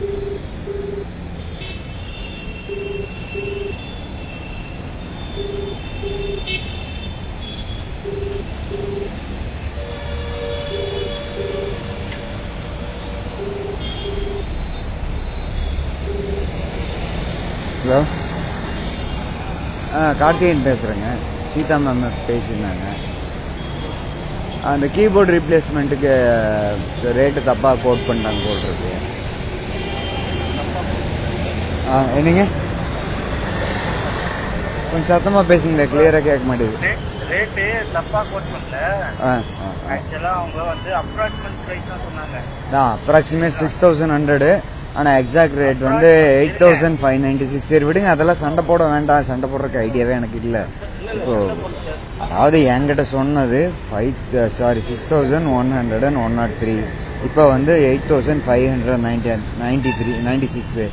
Hello, Karthikeyan பேசுகிறேங்க. Sita ma'am பேசியிருந்தாங்க. அந்த கீபோர்டு ரீப்ளேஸ்மெண்ட்டுக்கு ரேட்டு தப்பாக கோட் பண்ணிட்டாங்க போட்டிருக்கு. என்னங்க, கொஞ்சம் சத்தமாக பேசுங்க, கிளியராக கேட்க மாட்டேங்குது. ரேட்டு தப்பா கோட் பண்ணல. ஆக்சுவலா அவங்க வந்து அப்ராக்சிமேட் பிரைஸ் தான் சொன்னாங்க. அப்ராக்சிமேட் 6100. ஆனால் எக்ஸாக்ட் ரேட் வந்து 8596. சரி விடுங்க, அதெல்லாம் சண்டை போட வேண்டாம். சண்டை போடுறதுக்கு ஐடியாவே எனக்கு இல்லை. இப்போ அதாவது என்கிட்ட சொன்னது 6103. இப்போ வந்து 8596.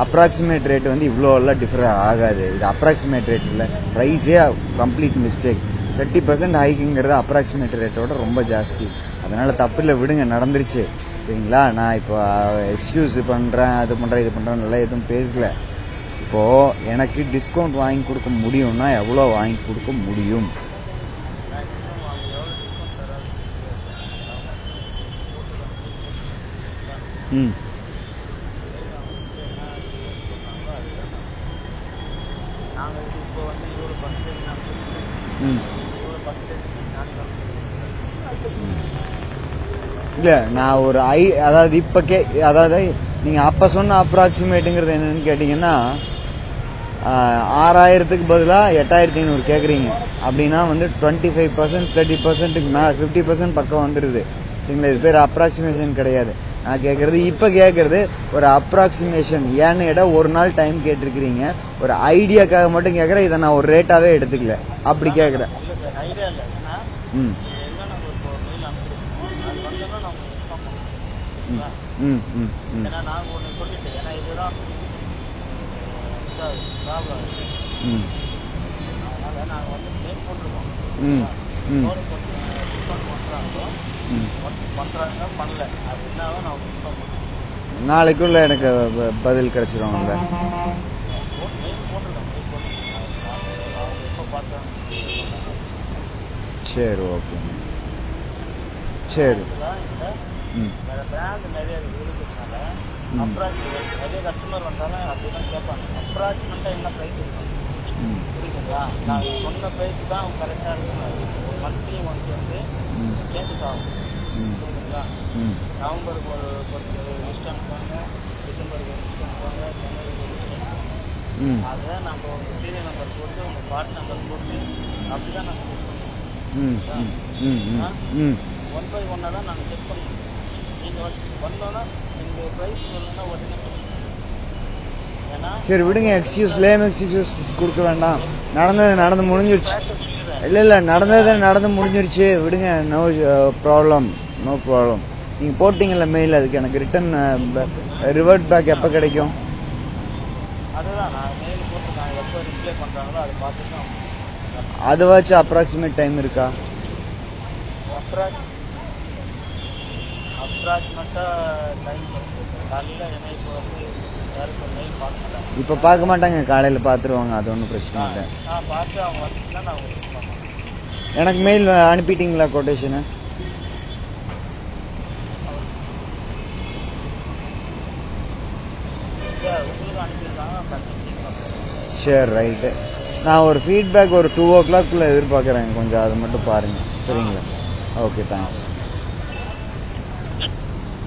அப்ராக்சிமேட் ரேட் வந்து இவ்வளோலாம் டிஃபர் ஆகாது. இது அப்ராக்சிமேட் ரேட் இல்லை, ப்ரைஸே கம்ப்ளீட் மிஸ்டேக். 30% ஹைக்குங்கிறது அப்ராக்சிமேட் ரேட்டோட ரொம்ப ஜாஸ்தி. அதனால் தப்பில்லை, விடுங்க, நடந்துருச்சு. சரிங்களா, நான் இப்போ எக்ஸ்கியூஸ் பண்ணுறேன், அது பண்ணுறேன், இது பண்ணுறேன், நல்லா எதுவும் பேசல. இப்போது எனக்கு டிஸ்கவுண்ட் வாங்கி கொடுக்க முடியும்னா எவ்வளோ வாங்கி கொடுக்க முடியும்? ம் இல்லை, நான் ஒரு அதாவது இப்போ அதாவது நீங்கள் அப்போ சொன்ன அப்ராக்சிமேட்டுங்கிறது என்னன்னு கேட்டிங்கன்னா 6000க்கு பதிலாக 8500 கேட்குறீங்க. அப்படின்னா வந்து 25%, 30%க்கு 50% பக்கம் வந்துடுது. சரிங்களா, இது பேர் அப்ராக்சிமேஷன் கிடையாது. நான் கேட்குறது, இப்போ கேட்குறது ஒரு அப்ராக்சிமேஷன். ஏன்னு கேட்டால் ஒரு நாள் டைம் கேட்டிருக்கிறீங்க, ஒரு ஐடியாக்காக மட்டும் கேட்குறேன். இதை நான் ஒரு ரேட்டாகவே எடுத்துக்கல, அப்படி கேட்குறேன். ம் ம் ம் ம் நாளைக்குள்ள எனக்கு பதில் கிடைச்சிருவாங்க. சரி, ஓகேங்க. சரி. நிறைய கஸ்டமர் வந்தாலும் அப்படிதான் கேட்பாங்க, அப்ராக்சிமேட்டா என்ன பிரைஸ் இருக்கும். புரியுதுங்களா, நான் சொன்ன பிரைஸ் தான் கரெக்டா இருக்கும். மந்த்லி ஒன்ஸ் வந்து சேஞ்சஸ் ஆகும். புரியுதுங்களா, நவம்பருக்கு ஒரு லிஸ்ட் அனுப்புவாங்க, டிசம்பருக்கு ஒரு லிஸ்ட் அனுப்புவாங்க, ஜனவரிக்கு ஒரு லிஸ்ட் அனுப்புவாங்க. அதை நம்ம உங்க சீரியல் நம்பர் போட்டு உங்க பார்ட் நம்பர் போட்டு அப்படிதான் நாங்கள் செக் பண்ணுவோம். 1 by 1 தான் நாங்கள் செக் பண்ணுவோம். நீங்கள் வந்தோன்னா நீங்கள் ப்ரைஸ் சொல்லணும்னா உடனே பண்ணுவோம். சரி விடுங்க, லேம் எக்ஸ்கியூஸ் கொடுக்க வேண்டாம். நடந்து முடிஞ்சிருச்சு. இல்லை, நடந்து முடிஞ்சிருச்சு, விடுங்க. No problem. நீங்கள் போட்டிங்கல்ல மெயில், அதுக்கு எனக்கு ரிட்டன் ரிவர்ட் பேக் எப்போ கிடைக்கும்? அதுதான் நான் மெயில் போட்டுருக்கேன், எப்போ ரிப்ளை பண்ணுறாங்களோ அதை பார்த்துட்டு அதை வச்சு அப்ராக்சிமேட் டைம் இருக்கா? இப்போ பார்க்க மாட்டாங்க, காலையில் பார்த்துருவாங்க. அது ஒன்றும் பிரச்சனை இல்லை. எனக்கு மெயில் அனுப்பிட்டீங்களா கொட்டேஷனு? சரி, ரைட்டு. நான் ஒரு ஃபீட்பேக் ஒரு 2 o'clock எதிர்பார்க்குறேன். கொஞ்சம் அதை மட்டும் பாருங்கள். சரிங்களா? Okay, thanks.